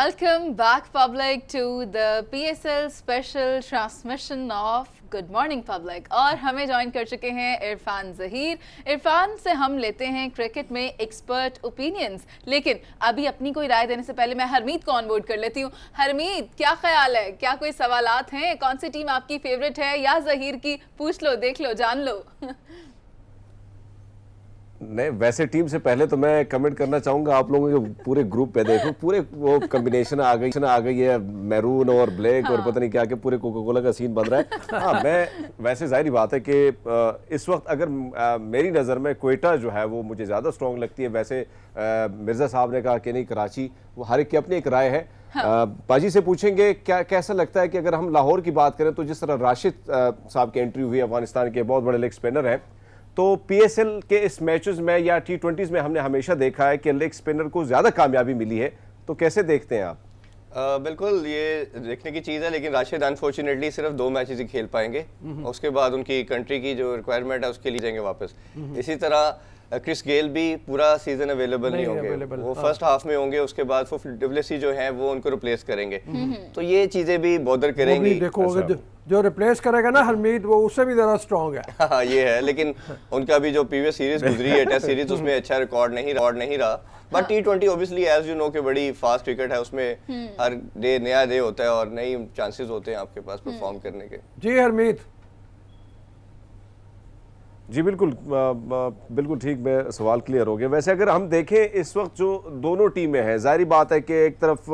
Welcome back, public, to the PSL special transmission of good morning public. और हमें join कर चुके हैं इरफान ज़हीर। इरफान से हम लेते हैं क्रिकेट में एक्सपर्ट ओपिनियंस, लेकिन अभी अपनी कोई राय देने से पहले मैं हरमीत को ऑनबोर्ड कर लेती हूँ। हरमीत, क्या ख्याल है, क्या कोई सवालात हैं? कौन सी टीम आपकी फेवरेट है या ज़हीर की? पूछ लो, देख लो, जान लो। नहीं, वैसे टीम से पहले तो मैं कमेंट करना चाहूंगा आप लोगों के पूरे ग्रुप पे देखो, पूरे वो कॉम्बिनेशन आ गई है, मैरून और ब्लैक और पता नहीं क्या के पूरे कोका कोला का सीन बन रहा है। हाँ, मैं वैसे जाहिर बात है कि इस वक्त अगर मेरी नज़र में क्वेटा जो है वो मुझे ज़्यादा स्ट्रॉन्ग लगती है। वैसे मिर्ज़ा साहब ने कहा कि नहीं, कराची, वो हर एक की अपनी एक राय है। पाजी से पूछेंगे क्या कैसा लगता है कि अगर हम लाहौर की बात करें तो जिस तरह राशिद साहब की एंट्री हुई, अफगानिस्तान के बहुत बड़े लेग स्पिनर हैं, तो पीएसएल के इस मैचेस में या टी20 में हमने हमेशा देखा है कि लेग स्पिनर को ज़्यादा कामयाबी मिली है। तो कैसे देखते हैं आप? बिल्कुल, ये देखने की चीज़ है, लेकिन राशिद अनफॉर्चुनेटली सिर्फ 2 मैचेस ही खेल पाएंगे। उसके बाद उनकी कंट्री की जो रिक्वायरमेंट है उसके लिए जाएंगे वापस। इसी तरह क्रिस गेल भी पूरा सीजन अवेलेबल नहीं होंगे, वो फर्स्ट हाफ में होंगे, उसके बाद डुप्लेसी जो है वो उनको रिप्लेस करेंगे। तो ये चीज़ें भी बॉदर करेंगी। देखो, अगर जो रिप्लेस करेगा ना हरमीत, वो उससे भी ज़्यादा स्ट्रॉन्ग है। हाँ, ये है, लेकिन उनका भी जो प्रीवियस सीरीज गुजरी है, टेस्ट सीरीज, उसमें अच्छा रिकॉर्ड नहीं रहा। बट टी20 ऑब्वियसली एज यू नो कि बड़ी फास्ट क्रिकेट है, उसमें हर डे नया डे होता है और नई चांसेस होते हैं आपके पास परफॉर्म करने के। जी हरमीत। जी बिल्कुल ठीक, मैं सवाल क्लियर हो गया। वैसे अगर हम देखें इस वक्त जो दोनों टीमें हैं, जाहिर बात है कि एक तरफ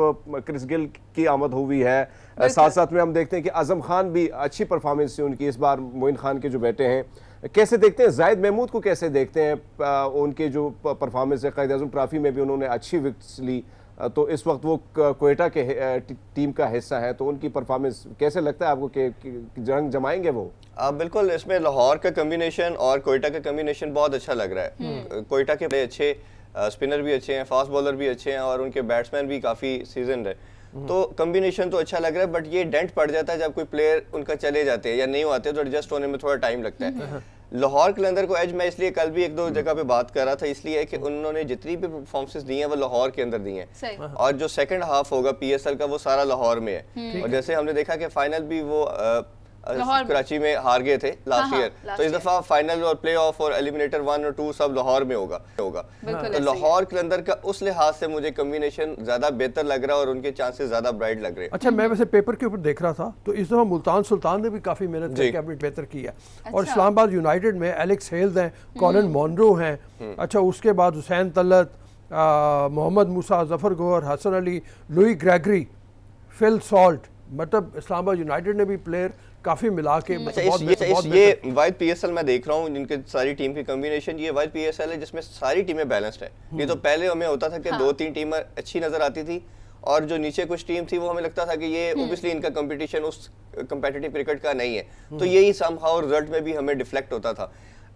क्रिस गेल की आमद हुई है, साथ साथ में हम देखते हैं कि आजम खान भी अच्छी परफॉर्मेंस है उनकी इस बार, मोइन खान के जो बेटे हैं। कैसे देखते हैं जाहिद महमूद को, कैसे देखते हैं उनके जो परफॉर्मेंस है? कायद आज़म ट्रॉफी में भी उन्होंने अच्छी विकेट्स ली, तो इस वक्त वो क्वेटा के टीम का हिस्सा है, तो उनकी परफॉर्मेंस कैसे लगता है आपको कि जंग जमाएंगे वो? बिल्कुल, इसमें लाहौर का कम्बिनेशन और कोयटा का कम्बिनेशन बहुत अच्छा लग रहा है। कोयटा के बड़े अच्छे स्पिनर भी अच्छे हैं, फास्ट बॉलर भी अच्छे हैं और उनके बैट्समैन भी काफ़ी सीजन है। तो कम्बिनेशन तो अच्छा लग रहा है, बट ये डेंट पड़ जाता है जब कोई प्लेयर उनका चले जाते हैं या नहीं आते, तो एडजस्ट होने में थोड़ा टाइम लगता है। लाहौर कलंदर को एज मैं इसलिए कल भी 1-2 जगह पे बात कर रहा था, इसलिए कि उन्होंने जितनी भी परफॉर्मेंसेस दी हैं वो लाहौर के अंदर दी हैं, और जो सेकंड हाफ होगा पीएसएल का वो सारा लाहौर में है। और जैसे हमने देखा कि फाइनल भी वो कराची में हार गए थे लास्ट ईयर, तो इस दफा फाइनल और प्ले ऑफ और एलिमिनेटर 1 और 2 सब लाहौर में होगा। तो लाहौर कलंदर का उस लिहाज से मुझे कॉम्बिनेशन ज्यादा बेहतर लग रहा है और उनके चांसेस ज्यादा ब्राइट लग रहे हैं। अच्छा, मैं वैसे पेपर के ऊपर देख रहा था तो इस दफा मुल्तान सुल्तान ने भी काफी मेहनत करके अपनी बेहतर की है। और इस्लामाबाद यूनाइटेड में एलेक्स हेल्स हैं, कॉलिन मॉनरो हैं, अच्छा उसके बाद Hussain Talat, Mohammad Musa, Zafar Gohar, Hasan Ali, Lewis Gregory, Phil Salt, मतलब इस्लामाबाद यूनाइटेड ने भी प्लेयर काफी मिला के ये वाइड पीएसएल मैं देख रहा हूँ जिनके सारी टीम की कॉम्बिनेशन, ये वाइड पीएसएल है जिसमें सारी टीमें बैलेंस्ड है। ये तो पहले हमें होता था कि 2-3 टीमें अच्छी नजर आती थी और जो नीचे कुछ टीम थी वो हमें लगता था कि ये ओब्वियसली इनका कंपटीशन उस कंपेटिटिव क्रिकेट का नहीं है, तो यही समहाउ रिजल्ट में भी हमें डिफ्लेक्ट होता था।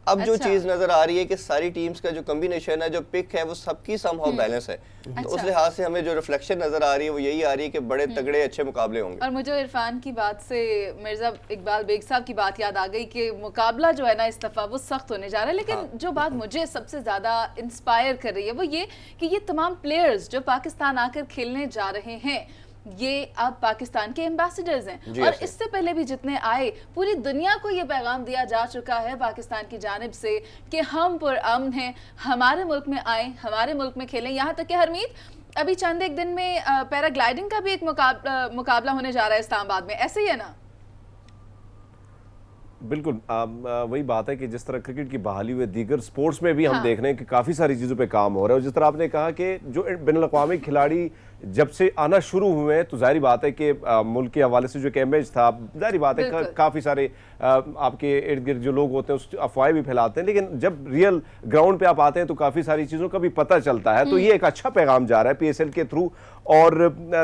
अब जो चीज नजर आ रही है कि सारी टीम्स का जो कॉम्बिनेशन है, जो पिक है, वो सबकी समहाउ बैलेंस है। तो उस लिहाज से हमें जो रिफ्लेक्शन नजर आ रही है वो यही आ रही है कि बड़े तगड़े अच्छे मुकाबले होंगे। और मुझे इरफान की बात से मिर्जा इकबाल बेग साहब की बात याद आ गई कि मुकाबला जो है ना इस दफा वो सख्त होने जा रहा है, लेकिन जो बात मुझे सबसे ज्यादा इंस्पायर कर रही है वो ये कि ये तमाम प्लेयर्स जो पाकिस्तान आकर खेलने जा रहे हैं, ये अब पाकिस्तान के एम्बेसडर्स हैं। और इससे पहले भी जितने आए, पूरी दुनिया को ये पैगाम दिया जा चुका है पाकिस्तान की जानिब से कि हम पुरअमन हैं, हमारे मुल्क में आए, हमारे मुल्क में खेलें। यहाँ तक कि हरमीत, अभी चंद एक दिन में पैराग्लाइडिंग का भी एक मुकाबला होने जा रहा है इस्लामाबाद में, ऐसे ही है ना? बिल्कुल, वही बात है कि जिस तरह क्रिकेट की बहाली हुई दीगर स्पोर्ट्स में भी हम देख रहे हैं कि काफ़ी सारी चीज़ों पे काम हो रहा है। और जिस तरह आपने कहा कि जो बैनुल-अक़वामी खिलाड़ी जब से आना शुरू हुए हैं, तो जाहिर बात है कि मुल्क के हवाले से जो एक इमेज था, जाहिर बात है काफ़ी सारे आपके इर्द गिर्द जो लोग होते हैं उस अफवाहें भी फैलाते हैं, लेकिन जब रियल ग्राउंड पे आप आते हैं तो काफ़ी सारी चीज़ों का भी पता चलता है। तो ये एक अच्छा पैगाम जा रहा है पीएसएल के थ्रू। और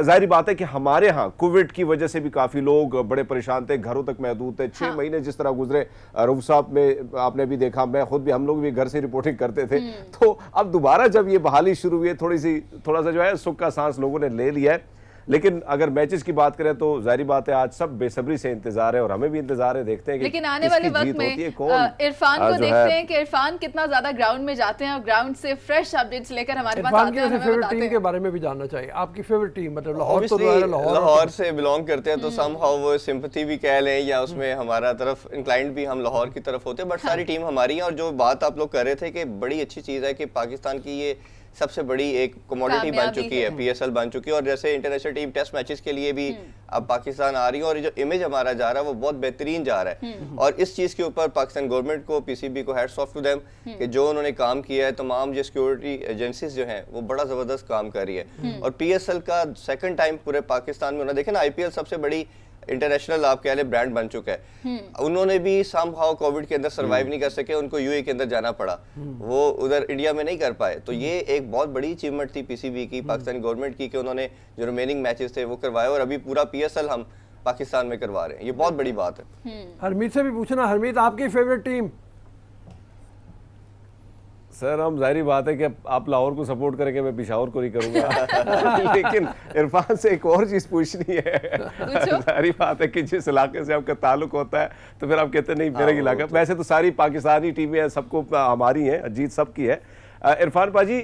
जाहिर बात है कि हमारे यहाँ कोविड की वजह से भी काफ़ी लोग बड़े परेशान थे, घरों तक महदूद थे। 6 महीने जिस तरह गुजरे, रऊफ साहब में आपने भी देखा, मैं खुद भी, हम लोग भी घर से रिपोर्टिंग करते थे। तो अब दोबारा जब ये बहाली शुरू हुई है, थोड़ा सा जो है सुख का सांस लोगों ने ले लिया है। लेकिन अगर मैचेस की बात करें तो जाहिर बात है आज सब बेसब्री से इंतजार है और हमें भी इंतजार है, देखते हैं कि लेकिन आने वाले वक्त में इरफान को देखते हैं कि इरफान कितना ज्यादा ग्राउंड में जाते हैं और ग्राउंड से फ्रेश अपडेट्स लेकर हमारे पास आते हैं। हमें फेवरेट टीम के बारे में भी जानना चाहिए, आपकी फेवरेट टीम मतलब लाहौर तो लाहौर से बिलोंग करते हैं तो समहाउ वो सिंपैथी भी कह लें या उसमें हमारा तरफ इंक्लाइंड भी हम लाहौर की तरफ होते हैं, बट सारी टीम हमारी है। और जो बात आप लोग कर रहे थे कि बड़ी अच्छी चीज़ है कि पाकिस्तान की ये सबसे बड़ी एक कमोडिटी बन चुकी है, पीएसएल बन चुकी है। और जैसे इंटरनेशनल टीम टेस्ट मैचेस के लिए भी अब पाकिस्तान आ रही है और जो इमेज हमारा जा रहा है वो बहुत बेहतरीन जा रहा है। और इस चीज़ के ऊपर पाकिस्तान गवर्नमेंट को, पीसीबी को हैट्स ऑफ टू देम कि जो उन्होंने काम किया है, तमाम जो सिक्योरिटी एजेंसीज जो हैं वो बड़ा ज़बरदस्त काम कर रही है। और पीएसएल का सेकंड टाइम पूरे पाकिस्तान में होना, देखें ना आईपीएल सबसे बड़ी इंटरनेशनल आप कह लें ब्रांड बन चुका है। उन्होंने भी समहाउ कोविड के अंदर सरवाइव नहीं कर सके, उनको यूएई के अंदर जाना पड़ा, वो उधर इंडिया में नहीं कर पाए। तो ये एक बहुत बड़ी अचीवमेंट थी पीसीबी की, पाकिस्तानी गवर्नमेंट की, कि उन्होंने जो रिमेनिंग मैचेस थे वो करवाए और अभी पूरा पीएसएल हम पाकिस्तान में करवा रहे हैं। ये बहुत बड़ी बात है। हरमीत से भी पूछना, हरमीत आपकी फेवरेट टीम? सर हम जाहिर बात है कि आप लाहौर को सपोर्ट करेंगे, मैं पिशावर को नहीं करूंगा लेकिन इरफान से एक और चीज पूछनी है। जाहिर बात है कि जिस इलाके से आपका ताल्लुक होता है तो फिर आप कहते हैं नहीं मेरा इलाका। वैसे तो सारी पाकिस्तानी टीमें सबको हमारी हैं, जीत सबकी है। इरफान पाजी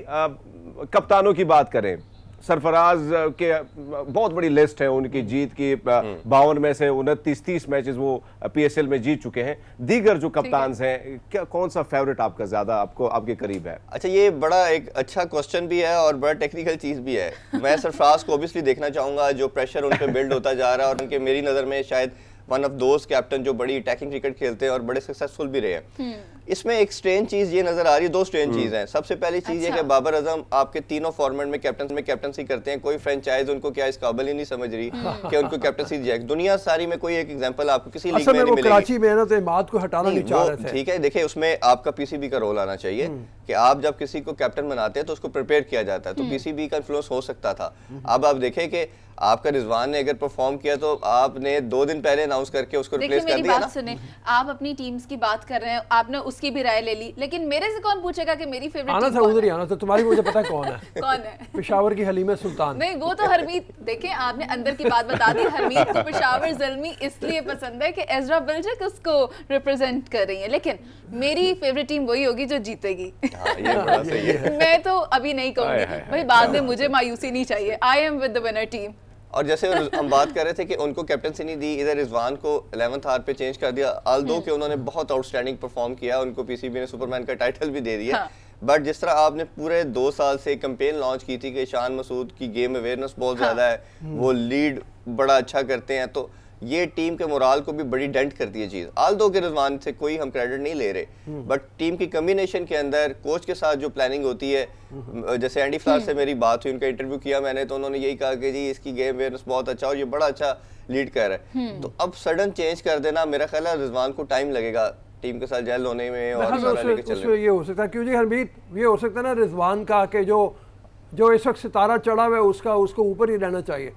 कप्तानों की बात करें, सरफराज के बहुत बड़ी लिस्ट है उनकी जीत की, 52 में से 29-30 मैचेस वो पीएसएल में जीत चुके हैं। दीगर जो कप्तान हैं, क्या कौन सा फेवरेट आपका ज्यादा आपको आपके करीब है? अच्छा, ये बड़ा एक अच्छा क्वेश्चन भी है और बड़ा टेक्निकल चीज भी है। मैं सरफराज को ऑब्वियसली देखना चाहूंगा, जो प्रेशर उन पे बिल्ड होता जा रहा है और उनके मेरी नजर में शायद वन ऑफ दोज कैप्टन जो बड़ी अटैकिंग क्रिकेट खेलते हैं और बड़े सक्सेसफुल भी रहे हैं। इसमें एक स्ट्रेंज चीज ये नजर आ रही है, दो स्ट्रेंज चीज हैं। सबसे पहली चीज ये कि बाबर आजम आपके तीनों फॉर्मेट में कैप्टनसी करते हैं, कोई फ्रेंचाइज उनको क्या इस काबिल ही नहीं समझ रही कि उनको कैप्टनसी दी जाए। दुनिया सारी में कोई एक एग्जांपल आपको किसी लीग में नहीं मिलेगी। कराची में ना तो इमाद को हटाना नहीं चाह रहे थे। ठीक है, देखिए उसमें आपका पीसीबी का रोल आना चाहिए कि आप जब किसी को कैप्टन बनाते हैं तो उसको प्रिपेयर किया जाता है, तो पीसीबी का इन्फ्लुएंस हो सकता था। अब आप देखें कि आपका रिजवान ने अगर परफॉर्म किया तो आपने 2 दिन पहले अनाउंस करके उसको रिप्लेस कर दिया ना। सुने, आप अपनी टीम्स की बात कर रहे हैं, आपने उसकी भी राय ले ली, लेकिन मेरे से कौन पूछेगा कि मेरी फेवरेट आना था, उधर ही आना था। तुम्हारी मुझे पता है कौन है। कौन है? पेशावर की हलीमा सुल्तान। नहीं, वो तो हरमीत, देखें आपने अंदर की बात बता दी। हरमीत को पेशावर ज़ल्मी इसलिए पसंद है कि एज़रा बिल्जक उसको रिप्रेजेंट कर रही है, लेकिन मेरी फेवरेट टीम वही होगी जो जीतेगी। ये बड़ा सही है। मैं तो अभी नहीं कहूंगी भाई, बाद में मुझे मायूसी नहीं चाहिए। I am with the winner team. और जैसे हम बात कर रहे थे कि उनको कैप्टनसी नहीं दी, इधर रिजवान को 11th आवर पे चेंज कर दिया, आल्दो कि उन्होंने बहुत आउटस्टैंडिंग परफॉर्म किया, उनको पीसीबी ने सुपरमैन का टाइटल भी दे दिया। बट जिस तरह आपने पूरे 2 साल से कैंपेन लॉन्च की थी कि शान मसूद की गेम अवेयरनेस बहुत ज्यादा है, वो लीड बड़ा अच्छा करते हैं, तो ये टीम के मोराल को भी बड़ी डेंट करती है चीज। आल्दो के रिजवान से कोई हम क्रेडिट नहीं ले रहे, बट टीम की कम्बिनेशन के अंदर कोच के साथ जो प्लानिंग होती है, जैसे एंडी फ्लावर से मेरी बात हुई, उनका इंटरव्यू किया मैंने, तो उन्होंने यही कहा कि जी इसकी गेम अवेयरनेस बहुत अच्छा और ये बड़ा अच्छा लीड कर रहा है। तो अब सडन चेंज कर देना, मेरा ख्याल है रिजवान को टाइम लगेगा टीम के साथ जेल होने में और लेके चलने में। ये हो सकता है क्यों जी हरमीत, ये हो सकता है ना रिजवान का कि जो इस वक्त सितारा चढ़ा हुआ है उसको ऊपर ही रहना चाहिए।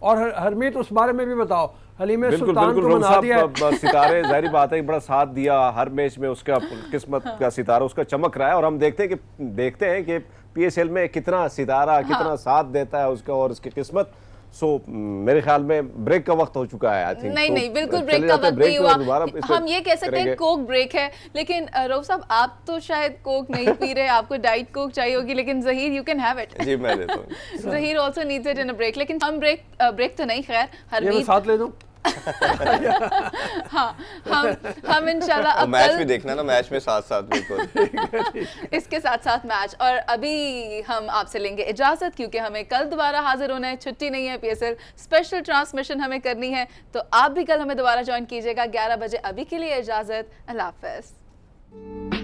और हरमीत उस बारे में भी बताओ, हलीमा सुल्तान को मना दिया सितारे, जाहिर बात है बड़ा साथ दिया हर मैच में, उसका किस्मत का सितारा उसका चमक रहा है। और हम देखते हैं कि पीएसएल में कितना सितारा कितना साथ देता है उसका और उसकी किस्मत। सो मेरे ख्याल में ब्रेक का वक्त हो चुका है। आई थिंक नहीं, बिल्कुल ब्रेक का वक्त नहीं हुआ। हम ये कह सकते हैं कोक ब्रेक है, लेकिन रऊफ साहब आप तो शायद कोक नहीं पी रहे, आपको डाइट कोक चाहिए होगी, लेकिन Zaheer you can have it. जी मैं लेता हूं। Zaheer also needs it in a break, लेकिन हम ब्रेक तो नहीं, खैर हरमीत साथ ले दूं। हाँ, हम इंशाल्लाह अब मैच भी देखना ना, मैच में साथ बिल्कुल इसके साथ मैच। और अभी हम आपसे लेंगे इजाजत, क्योंकि हमें कल दोबारा हाजिर होना है, छुट्टी नहीं है, पीएसएल स्पेशल ट्रांसमिशन हमें करनी है, तो आप भी कल हमें दोबारा ज्वाइन कीजिएगा 11 बजे। अभी के लिए इजाजत, अल्लाह हाफ़िज़।